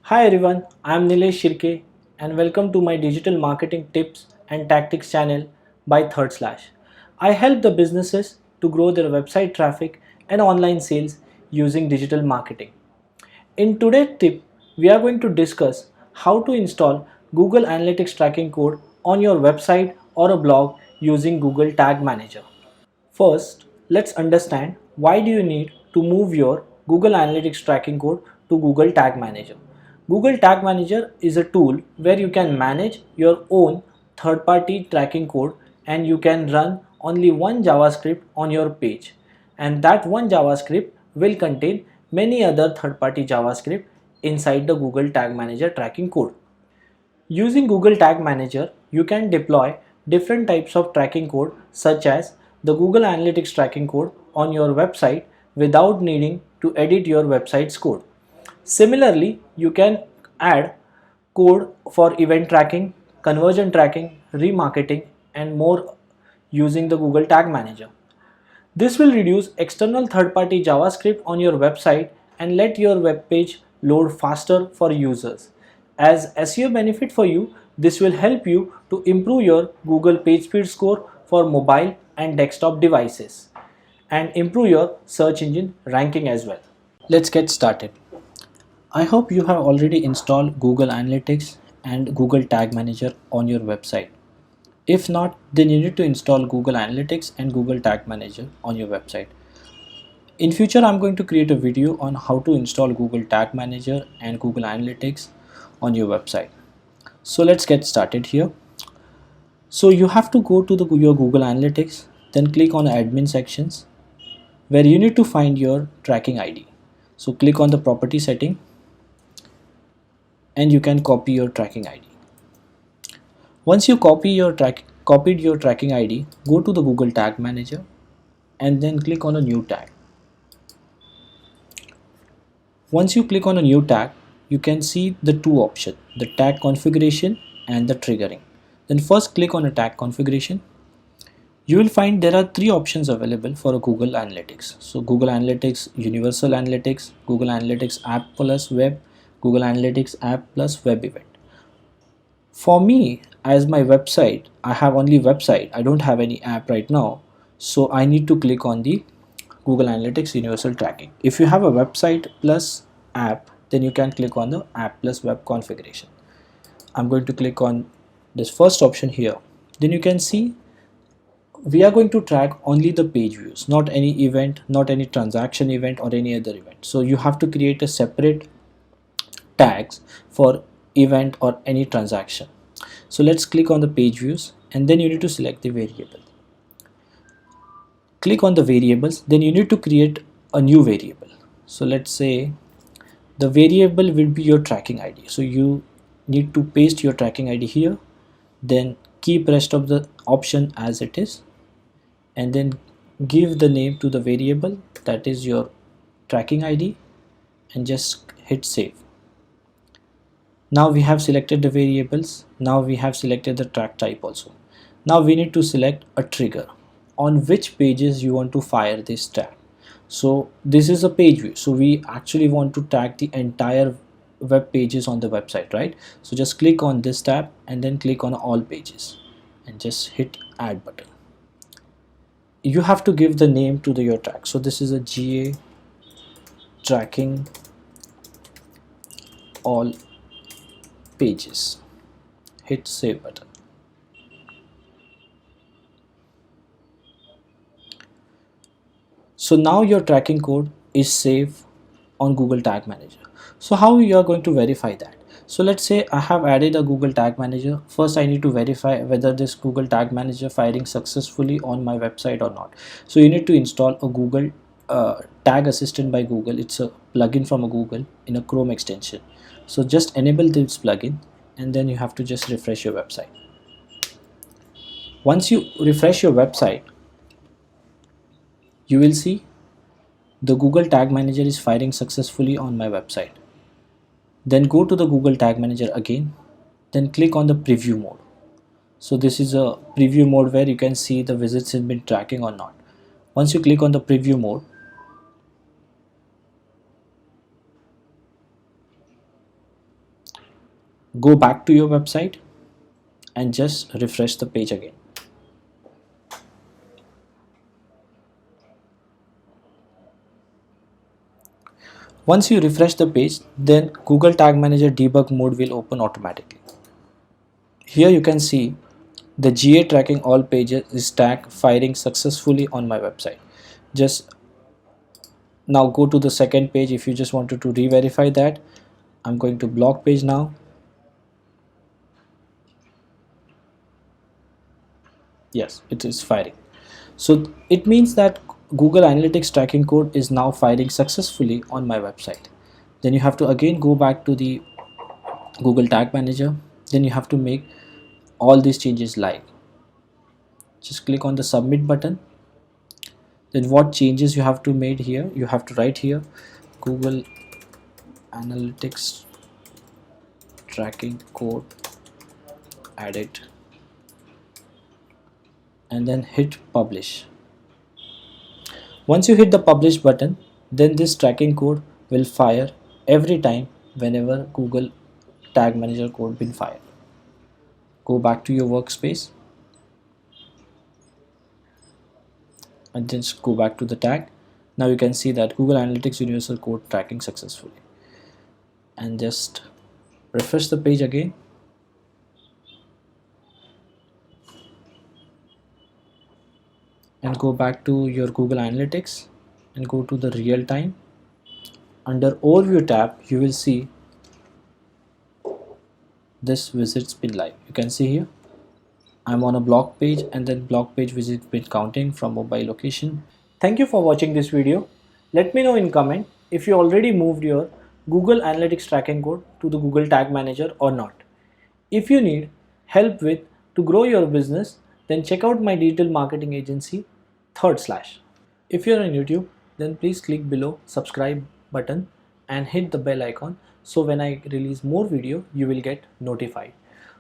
Hi everyone, I am Nilesh Shirke and welcome to my digital marketing tips and tactics channel by Third Slash. I help the businesses to grow their website traffic and online sales using digital marketing. In today's tip, we are going to discuss how to install Google Analytics tracking code on your website or a blog using Google Tag Manager. First, let's understand why do you need to move your Google Analytics tracking code to Google Tag Manager. Google Tag Manager is a tool where you can manage your own third-party tracking code and you can run only one JavaScript on your page. And that one JavaScript will contain many other third-party JavaScript inside the Google Tag Manager tracking code. Using Google Tag Manager, you can deploy different types of tracking code such as the Google Analytics tracking code on your website without needing to edit your website's code. Similarly, you can add code for event tracking, conversion tracking, remarketing, and more using the Google Tag Manager. This will reduce external third-party JavaScript on your website and let your web page load faster for users. As SEO benefit for you, this will help you to improve your Google PageSpeed score for mobile and desktop devices and improve your search engine ranking as well. Let's get started. I hope you have already installed Google Analytics and Google Tag Manager on your website. If not, then you need to install Google Analytics and Google Tag Manager on your website. In future, I'm going to create a video on how to install Google Tag Manager and Google Analytics on your website. So let's get started here. So you have to go to your Google Analytics, then click on admin sections where you need to find your tracking ID. So click on the property setting and you can copy your tracking ID. Once you copied your tracking ID, go to the Google Tag Manager and then click on a new tag. Once you click on a new tag, you can see the two options, the tag configuration and the triggering. Then first click on a tag configuration. You will find there are three options available for a Google Analytics. So Google Analytics Universal Analytics, Google Analytics App plus Web, Google Analytics App plus Web Event. For me, as my website, I have only website, I don't have any app right now. So I need to click on the Google Analytics Universal Tracking. If you have a website plus app, then you can click on the app plus web configuration. I'm going to click on this first option here. Then you can see we are going to track only the page views, not any event, not any transaction event or any other event. So you have to create a separate tags for event or any transaction. So let's click on the page views and then you need to select the variable. Click on the variables, then you need to create a new variable. So let's say the variable will be your tracking ID. So you need to paste your tracking ID here, then keep rest of the option as it is, and then give the name to the variable that is your tracking ID and just hit save. Now we have selected the variables. Now we have selected the track type also. Now we need to select a trigger on which pages you want to fire this tag. So this is a page view. So we actually want to tag the entire web pages on the website, right? So just click on this tab and then click on all pages and just hit add button. You have to give the name to your tag. So this is a GA tracking all pages. Hit save button. So now your tracking code is saved on Google Tag Manager. So how you are going to verify that? So let's say I have added a Google Tag Manager. First I need to verify whether this Google Tag Manager firing successfully on my website or not. So you need to install a Google Tag Assistant by Google. It's a plugin from a Google in a Chrome extension. So just enable this plugin and then you have to just refresh your website. Once you refresh your website, you will see the Google Tag Manager is firing successfully on my website. Then go to the Google Tag Manager again, then click on the preview mode. So this is a preview mode where you can see the visits have been tracking or not. Once you click on the preview mode, Go back to your website and just refresh the page again. Once you refresh the page, then Google Tag Manager debug mode will open automatically. Here you can see the GA tracking all pages is tag firing successfully on my website. Just now go to the second page if you just wanted to re-verify that. I'm going to blog page now. Yes, it is firing. So it means that Google Analytics tracking code is now firing successfully on my website. Then you have to again go back to the Google Tag Manager. Then you have to make all these changes live. Just click on the submit button. Then what changes you have to make here? You have to write here Google Analytics tracking code added and then hit publish. Once you hit the publish button, then this tracking code will fire every time whenever Google Tag Manager code been fired. Go back to your workspace and just go back to the tag. Now you can see that Google Analytics Universal Code tracking successfully. And just refresh the page again. And go back to your Google Analytics and go to the real time. Under overview tab, you will see this visit's been live. You can see here I'm on a blog page and then blog page visit been counting from mobile location. Thank you for watching this video. Let me know in comment if you already moved your Google Analytics tracking code to the Google Tag Manager or not. If you need help with to grow your business, then check out my digital marketing agency Third Slash. If you're on YouTube, then please click below subscribe button and hit the bell icon so when I release more video you will get notified.